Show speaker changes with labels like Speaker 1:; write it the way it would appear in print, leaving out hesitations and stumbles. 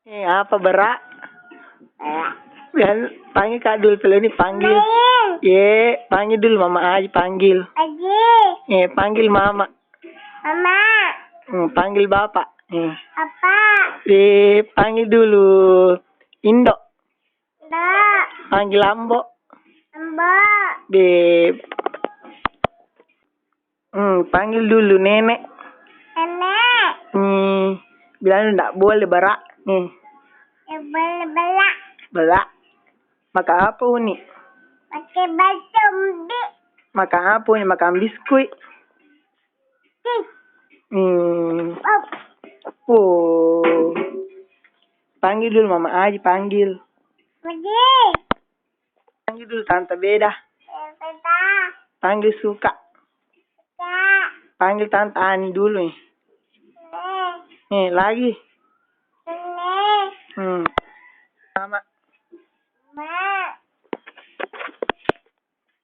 Speaker 1: Apa berak? Panggil Kak Dul dulu nih, panggil. Panggil dulu Mama Aji, panggil. Panggil Mama.
Speaker 2: Mama.
Speaker 1: Panggil Bapak.
Speaker 2: Apa?
Speaker 1: Panggil dulu Indo.
Speaker 2: Enggak.
Speaker 1: Panggil Ambo.
Speaker 2: Mbak.
Speaker 1: Panggil dulu Nenek.
Speaker 2: Nenek.
Speaker 1: Bilang enggak boleh berak.
Speaker 2: Belak.
Speaker 1: Berak. Makan apa Uni?
Speaker 2: Pakai baju umbi.
Speaker 1: Makan apa Uni? Makan biskuit. Oh. Panggil dulu Mama Aji, panggil.
Speaker 2: Pergi.
Speaker 1: Panggil dulu Tante Beda.
Speaker 2: Beda.
Speaker 1: Panggil Suka.
Speaker 2: Kak.
Speaker 1: Panggil Tante Ani dulu nih. Lagi.
Speaker 2: Nenek.
Speaker 1: Mama.
Speaker 2: Ma.